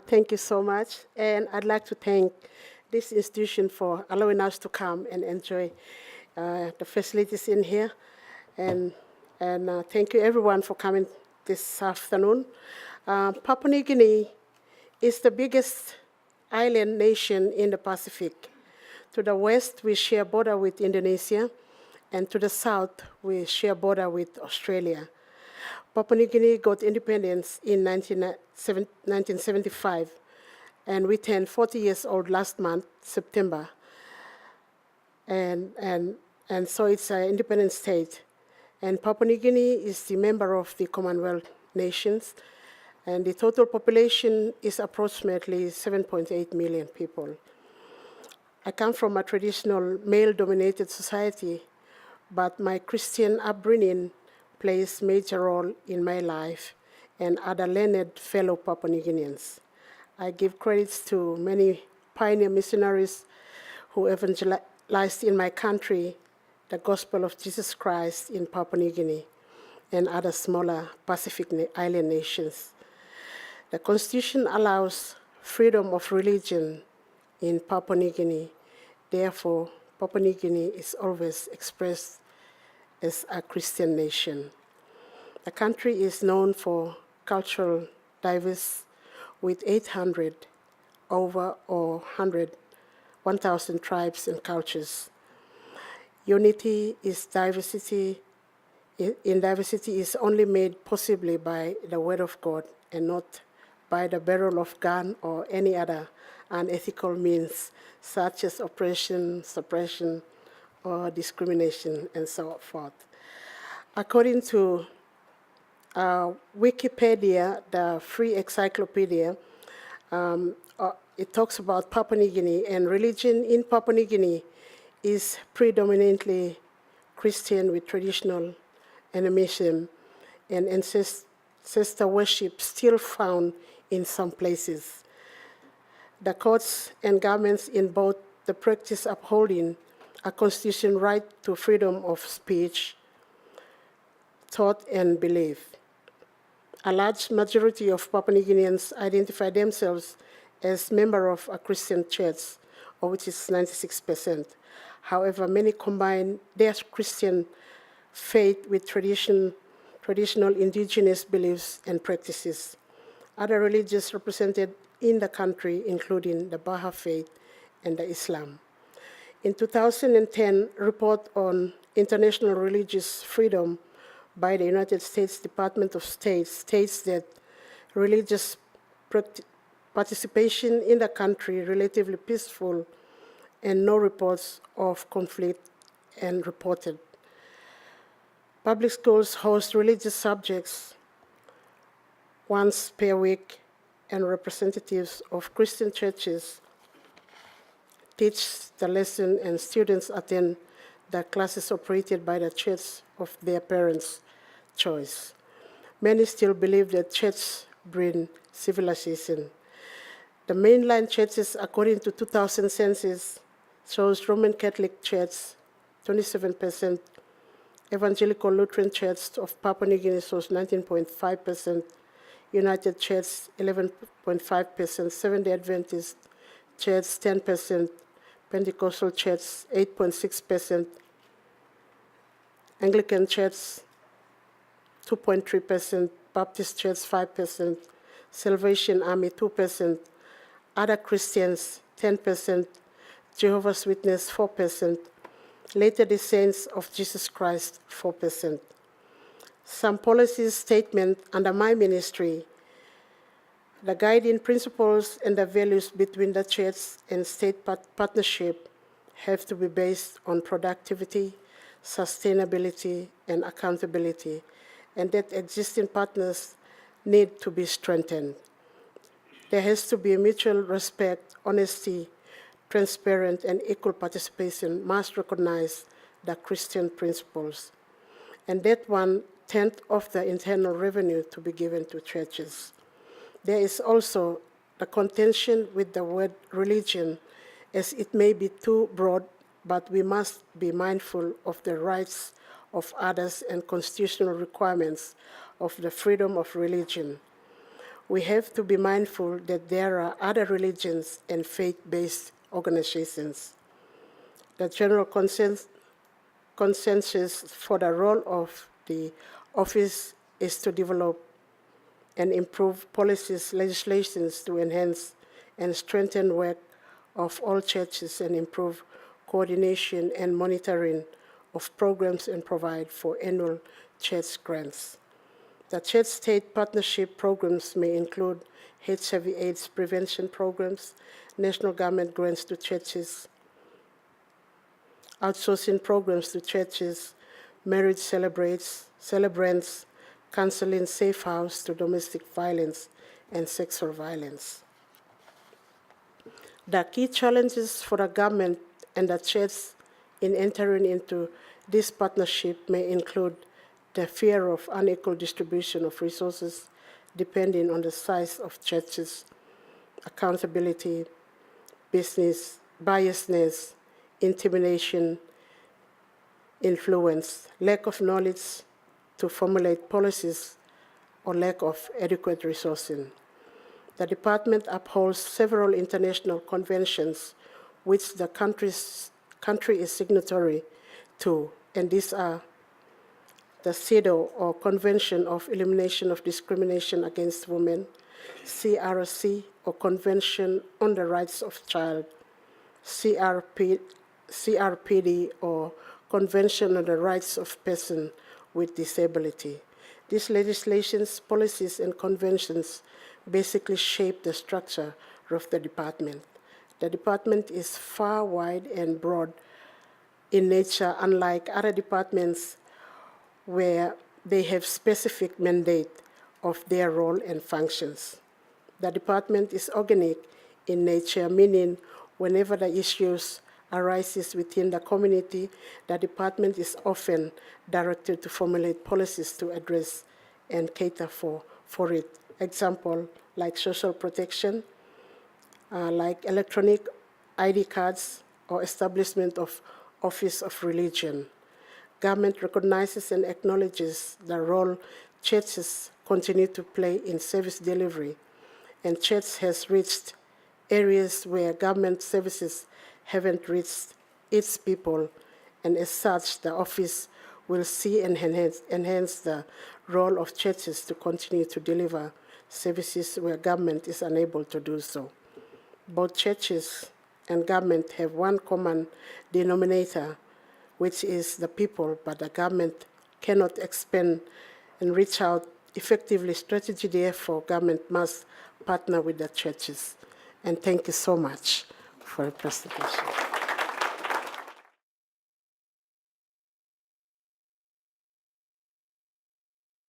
Thank you so much. And I'd like to thank this institution for allowing us to come and enjoy the facilities in here. And, and thank you everyone for coming this afternoon. Papua New Guinea is the biggest island nation in the Pacific. To the west, we share border with Indonesia, and to the south, we share border with Australia. Papua New Guinea got independence in 1975, and we turned 40 years old last month, September. And so it's an independent state. And Papua New Guinea is the member of the Commonwealth Nations, and the total population is approximately 7.8 million people. I come from a traditional male-dominated society, but my Christian upbringing plays a major role in my life and other learned fellow Papua New Guineans. I give credits to many pioneer missionaries who evangelized in my country the gospel of Jesus Christ in Papua New Guinea and other smaller Pacific island nations. The Constitution allows freedom of religion in Papua New Guinea. Therefore, Papua New Guinea is always expressed as a Christian nation. The country is known for cultural diversity with 800 over or 1,000 tribes and cultures. Unity is diversity. In diversity is only made possible by the word of God and not by the barrel of gun or any other unethical means such as oppression, suppression, or discrimination, and so forth. According to Wikipedia, the free encyclopedia, it talks about Papua New Guinea, and religion in Papua New Guinea is predominantly Christian with traditional animism and ancestor worship still found in some places. The courts and governments in both the practice upholding a constitutional right to freedom of speech, thought, and belief. A large majority of Papua New Guineans identify themselves as members of a Christian church, of which is 96%. However, many combine their Christian faith with traditional indigenous beliefs and practices. Other religions represented in the country, including the Baha'i faith and the Islam. In 2010, report on international religious freedom by the United States Department of State states that religious participation in the country relatively peaceful and no reports of conflict and reported. Public schools host religious subjects once per week, and representatives of Christian churches teach the lesson, and students attend the classes operated by the church of their parents' choice. Many still believe that church brings civilization. The mainline churches, according to 2000 census, shows Roman Catholic Church, 27%, Evangelical Lutheran Church of Papua New Guinea shows 19.5%, United Church 11.5%, Seventh-day Adventist Church 10%, Pentecostal Church 8.6%, Anglican Church 2.3%, Baptist Church 5%, Salvation Army 2%, other Christians 10%, Jehovah's Witness 4%, Latter-day Saints of Jesus Christ 4%. Some policy statement under my ministry, the guiding principles and the values between the church and state partnership have to be based on productivity, sustainability, and accountability, and that existing partners need to be strengthened. There has to be mutual respect, honesty, transparent, and equal participation must recognize the Christian principles, and that 1/10 of the internal revenue to be given to churches. There is also the contention with the word religion, as it may be too broad, but we must be mindful of the rights of others and constitutional requirements of the freedom of religion. We have to be mindful that there are other religions and faith-based organizations. The general consensus for the role of the office is to develop and improve policies, legislations to enhance and strengthen work of all churches and improve coordination and monitoring of programs and provide for annual church grants. The church-state partnership programs may include HIV/AIDS prevention programs, national government grants to churches, outsourcing programs to churches, marriage celebrants, counseling safe house to domestic violence and sexual violence. The key challenges for the government and the church in entering into this partnership may include the fear of unequal distribution of resources depending on the size of churches, accountability, business, biasness, intimidation, influence, lack of knowledge to formulate policies, or lack of adequate resourcing. The department upholds several international conventions which the country is signatory to, and these are the CEDAW, or Convention of Elimination of Discrimination Against Women, CRC, or Convention on the Rights of Child, CRPD, or Convention on the Rights of Persons with Disability. These legislations, policies, and conventions basically shape the structure of the department. The department is far wide and broad in nature, unlike other departments where they have specific mandate of their role and functions. The department is organic in nature, meaning whenever the issues arises within the community, the department is often directed to formulate policies to address and cater for it. Example, like social protection, like electronic ID cards, or establishment of office of religion. Government recognizes and acknowledges the role churches continue to play in service delivery, and church has reached areas where government services haven't reached its people, and as such, the office will see and enhance the role of churches to continue to deliver services where government is unable to do so. Both churches and government have one common denominator, which is the people, but the government cannot expand and reach out effectively. Strategy, therefore, government must partner with the churches. And thank you so much for the presentation.